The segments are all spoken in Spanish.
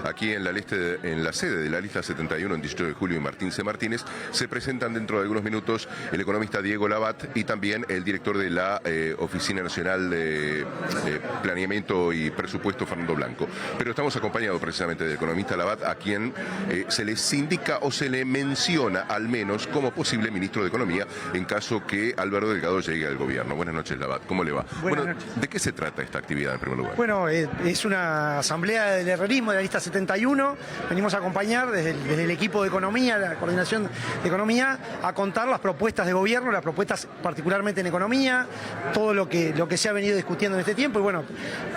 aquí en la sede de la lista 71 en 18 de julio y Martín C. Martínez. Se presentan dentro de algunos minutos el economista Diego Labat y también el director de la Oficina Nacional de Planeamiento y Presupuesto, Fernando Blanco. Pero estamos acompañados precisamente del economista Labat, a quien se les indica o se le menciona al menos como posible ministro de Economía en caso que Álvaro Delgado llegue al gobierno. Buenas noches, Labat. ¿Cómo le va? Buenas noches. ¿De qué se trata esta actividad en primer lugar? Bueno, es una asamblea del herrerismo de la lista 71. Venimos a acompañar desde el equipo de Economía, la coordinación de Economía, a contar las propuestas de gobierno, las propuestas particularmente en economía, todo lo que se ha venido discutiendo en este tiempo. Y bueno,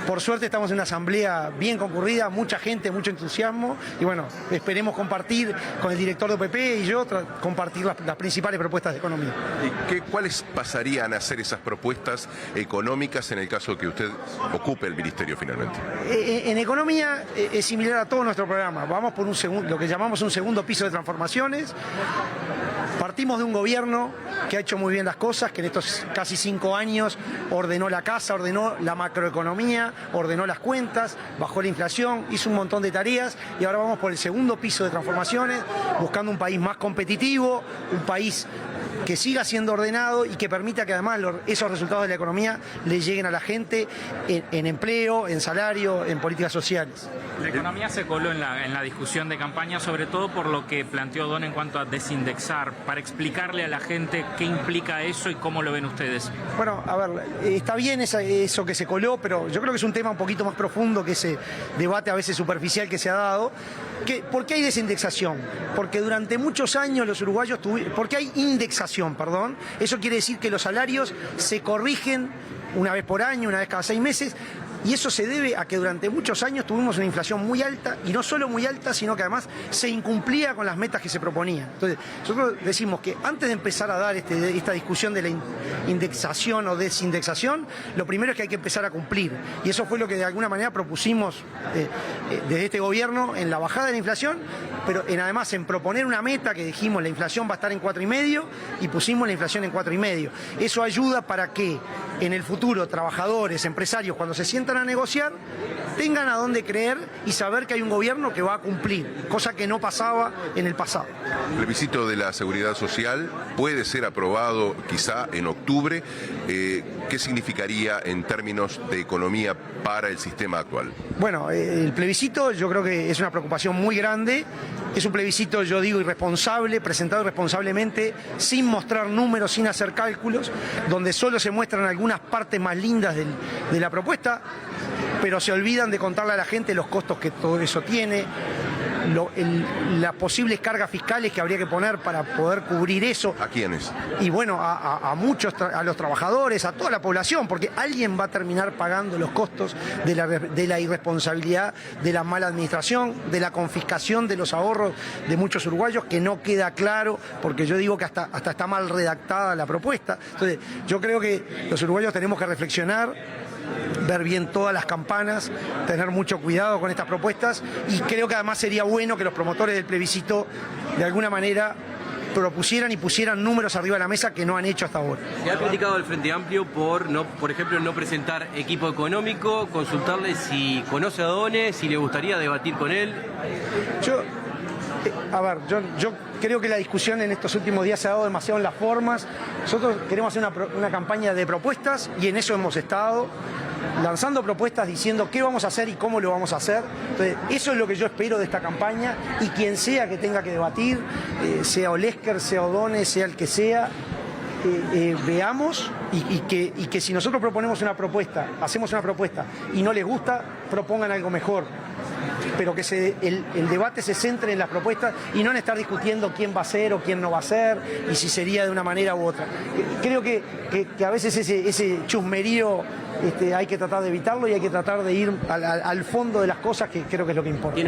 por suerte estamos en una asamblea bien concurrida, mucha gente, mucho entusiasmo. Y bueno, esperemos compartir con el director de OPP y yo, compartir las principales propuestas de economía. ¿Y cuáles pasarían a ser esas propuestas económicas en el caso que usted ocupe el ministerio finalmente? En economía es similar a todo nuestro programa. Vamos por lo que llamamos un segundo piso de transformaciones. Partimos de un gobierno que ha hecho muy bien las cosas, que en estos casi 5 años ordenó la casa, ordenó la macroeconomía, ordenó las cuentas, bajó la inflación, hizo un montón de tareas y ahora vamos por el segundo piso de transformaciones, buscando un país más competitivo, un país que siga siendo ordenado y que permita que además esos resultados de la economía le lleguen a la gente en empleo, en salario, en políticas sociales. La economía se coló en la discusión de campaña, sobre todo por lo que planteó Don en cuanto a desindexar, para explicarle a la gente qué implica eso y cómo lo ven ustedes. Bueno, a ver, está bien eso que se coló, pero yo creo que es un tema un poquito más profundo que ese debate a veces superficial que se ha dado. ¿Por qué hay desindexación? Porque durante muchos años los uruguayos ¿por qué hay indexación, perdón? Eso quiere decir que los salarios se corrigen una vez por año, una vez cada 6 meses. Y eso se debe a que durante muchos años tuvimos una inflación muy alta, y no solo muy alta, sino que además se incumplía con las metas que se proponían. Entonces, nosotros decimos que antes de empezar a dar esta discusión de la indexación o desindexación, lo primero es que hay que empezar a cumplir. Y eso fue lo que de alguna manera propusimos desde este gobierno en la bajada de la inflación, pero además en proponer una meta que dijimos la inflación va a estar en 4,5 y pusimos la inflación en 4,5. Eso ayuda para que en el futuro trabajadores, empresarios, cuando se sientan a negociar, tengan a dónde creer y saber que hay un gobierno que va a cumplir, cosa que no pasaba en el pasado. El plebiscito de la Seguridad Social puede ser aprobado quizá en octubre. ¿Qué significaría en términos de economía para el sistema actual? Bueno, el plebiscito yo creo que es una preocupación muy grande. Es un plebiscito, yo digo, irresponsable, presentado irresponsablemente, sin mostrar números, sin hacer cálculos, donde solo se muestran algunas partes más lindas de la propuesta, pero se olvidan de contarle a la gente los costos que todo eso tiene, las posibles cargas fiscales que habría que poner para poder cubrir eso. ¿A quiénes? Y bueno, a muchos, a los trabajadores, a toda la población, porque alguien va a terminar pagando los costos de la irresponsabilidad, de la mala administración, de la confiscación de los ahorros de muchos uruguayos, que no queda claro, porque yo digo que hasta está mal redactada la propuesta. Entonces, yo creo que los uruguayos tenemos que reflexionar, ver bien todas las campanas, tener mucho cuidado con estas propuestas, y creo que además sería bueno que los promotores del plebiscito de alguna manera propusieran y pusieran números arriba de la mesa que no han hecho hasta ahora. Se ha criticado al Frente Amplio por ejemplo, no presentar equipo económico, consultarle si conoce a Done, si le gustaría debatir con él. Yo creo que la discusión en estos últimos días se ha dado demasiado en las formas. Nosotros queremos hacer una campaña de propuestas y en eso hemos estado, lanzando propuestas diciendo qué vamos a hacer y cómo lo vamos a hacer. Entonces, eso es lo que yo espero de esta campaña, y quien sea que tenga que debatir, sea Olesker, sea O'Donnell, sea el que sea, veamos y que si nosotros proponemos una propuesta, hacemos una propuesta y no les gusta, propongan algo mejor. Pero que el debate se centre en las propuestas y no en estar discutiendo quién va a ser o quién no va a ser y si sería de una manera u otra. Creo que a veces ese chusmerío hay que tratar de evitarlo y hay que tratar de ir al fondo de las cosas, que creo que es lo que importa.